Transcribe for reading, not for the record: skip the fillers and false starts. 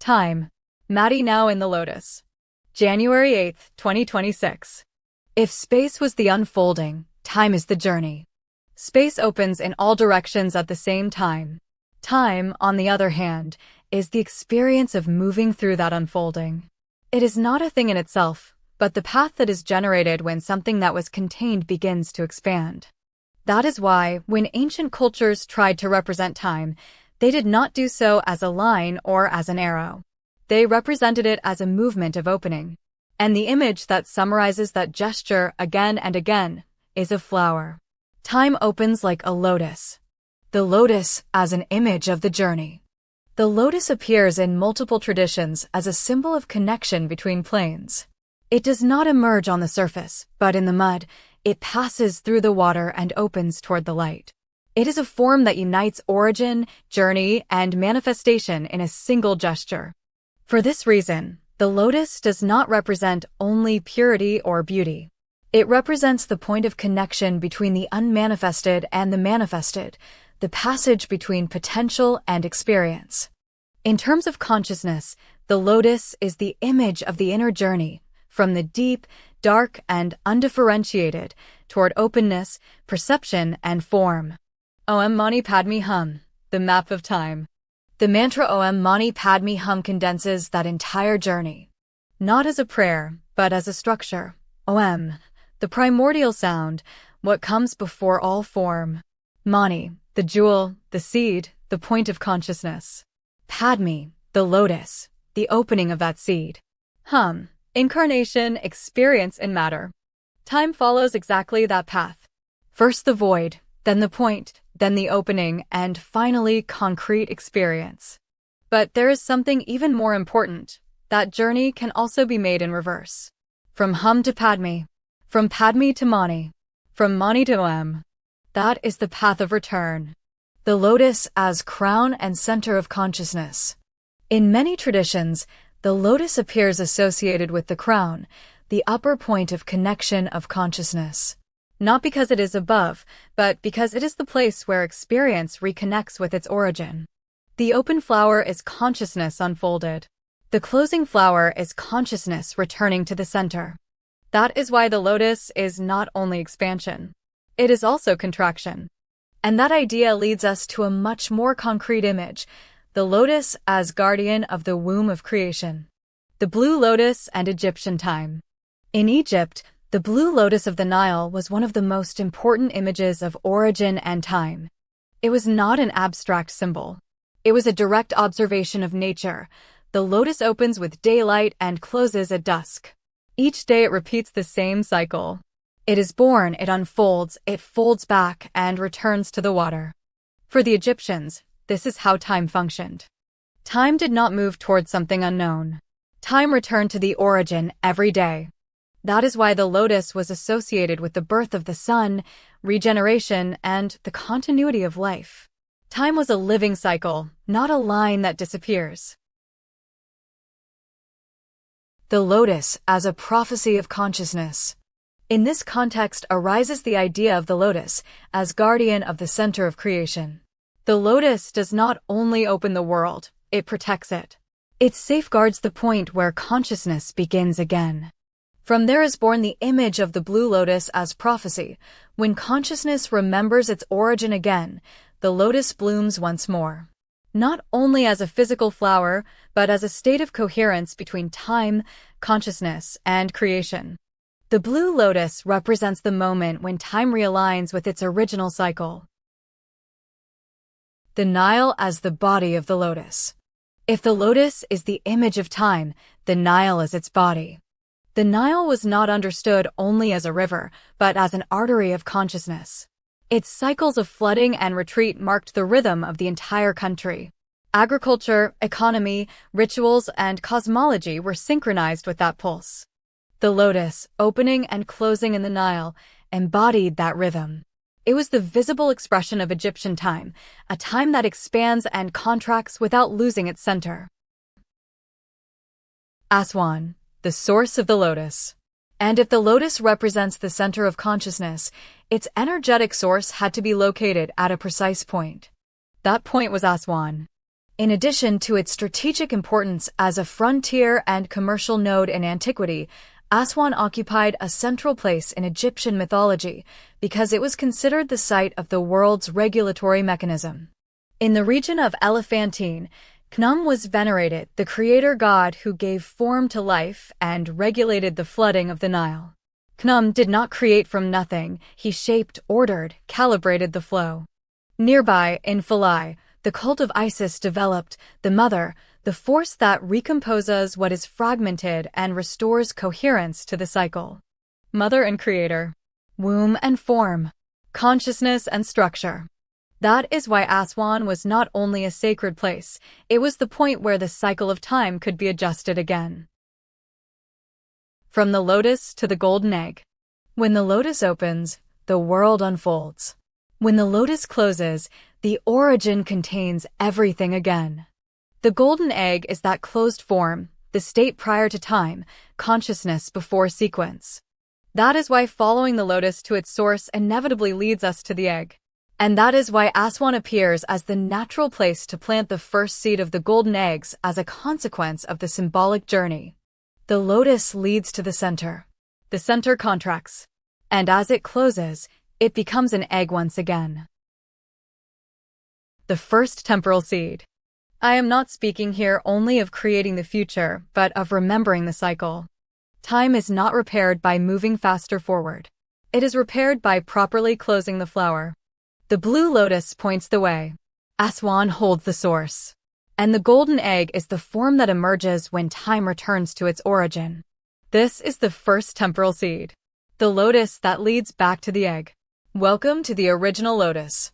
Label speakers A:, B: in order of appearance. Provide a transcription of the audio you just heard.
A: Time. Mati now in the Lotus. January 8, 2026. If space was the unfolding, time is the journey. Space opens in all directions at the same time. Time, on the other hand, is the experience of moving through that unfolding. It is not a thing in itself, but the path that is generated when something that was contained begins to expand. That is why, when ancient cultures tried to represent time, they did not do so as a line or as an arrow. They represented it as a movement of opening. And the image that summarizes that gesture again and again is a flower. Time opens like a lotus. The lotus as an image of the journey. The lotus appears in multiple traditions as a symbol of connection between planes. It does not emerge on the surface, but in the mud, it passes through the water and opens toward the light. It is a form that unites origin, journey, and manifestation in a single gesture. For this reason, the lotus does not represent only purity or beauty. It represents the point of connection between the unmanifested and the manifested, the passage between potential and experience. In terms of consciousness, the lotus is the image of the inner journey, from the deep, dark, and undifferentiated, toward openness, perception, and form. Om Mani Padme Hum, the map of time. The mantra Om Mani Padme Hum condenses that entire journey. Not as a prayer, but as a structure. Om, the primordial sound, what comes before all form. Mani, the jewel, the seed, the point of consciousness. Padme, the lotus, the opening of that seed. Hum, incarnation, experience, and matter. Time follows exactly that path. First the void, then the point, then the opening, and finally concrete experience. But there is something even more important. That journey can also be made in reverse. From Hum to Padme. From Padme to Mani. From Mani to Om. That is the path of return. The lotus as crown and center of consciousness. In many traditions, the lotus appears associated with the crown, the upper point of connection of consciousness. Not because it is above, but because it is the place where experience reconnects with its origin. The open flower is consciousness unfolded. The closing flower is consciousness returning to the center. That is why the lotus is not only expansion. It is also contraction. And that idea leads us to a much more concrete image, the lotus as guardian of the womb of creation. The blue lotus and Egyptian time. In Egypt, the blue lotus of the Nile was one of the most important images of origin and time. It was not an abstract symbol. It was a direct observation of nature. The lotus opens with daylight and closes at dusk. Each day it repeats the same cycle. It is born, it unfolds, it folds back, and returns to the water. For the Egyptians, this is how time functioned. Time did not move towards something unknown. Time returned to the origin every day. That is why the lotus was associated with the birth of the sun, regeneration, and the continuity of life. Time was a living cycle, not a line that disappears. The lotus as a prophecy of consciousness. In this context arises the idea of the lotus as guardian of the center of creation. The lotus does not only open the world, it protects it. It safeguards the point where consciousness begins again. From there is born the image of the blue lotus as prophecy. When consciousness remembers its origin again, the lotus blooms once more. Not only as a physical flower, but as a state of coherence between time, consciousness, and creation. The blue lotus represents the moment when time realigns with its original cycle. The Nile as the body of the lotus. If the lotus is the image of time, the Nile is its body. The Nile was not understood only as a river, but as an artery of consciousness. Its cycles of flooding and retreat marked the rhythm of the entire country. Agriculture, economy, rituals, and cosmology were synchronized with that pulse. The lotus, opening and closing in the Nile, embodied that rhythm. It was the visible expression of Egyptian time, a time that expands and contracts without losing its center. Aswan, the source of the lotus. And if the lotus represents the center of consciousness, its energetic source had to be located at a precise point. That point was Aswan. In addition to its strategic importance as a frontier and commercial node in antiquity, Aswan occupied a central place in Egyptian mythology because it was considered the site of the world's regulatory mechanism. In the region of Elephantine, Khnum was venerated, the creator god who gave form to life and regulated the flooding of the Nile. Khnum did not create from nothing, he shaped, ordered, calibrated the flow. Nearby, in Philae, the cult of Isis developed, the mother, the force that recomposes what is fragmented and restores coherence to the cycle. Mother and creator. Womb and form. Consciousness and structure. That is why Aswan was not only a sacred place, it was the point where the cycle of time could be adjusted again. From the lotus to the golden egg. When the lotus opens, the world unfolds. When the lotus closes, the origin contains everything again. The golden egg is that closed form, the state prior to time, consciousness before sequence. That is why following the lotus to its source inevitably leads us to the egg. And that is why Aswan appears as the natural place to plant the first seed of the golden eggs as a consequence of the symbolic journey. The lotus leads to the center. The center contracts. And as it closes, it becomes an egg once again. The first temporal seed. I am not speaking here only of creating the future, but of remembering the cycle. Time is not repaired by moving faster forward. It is repaired by properly closing the flower. The blue lotus points the way. Aswan holds the source. And the golden egg is the form that emerges when time returns to its origin. This is the first temporal seed. The lotus that leads back to the egg. Welcome to the original lotus.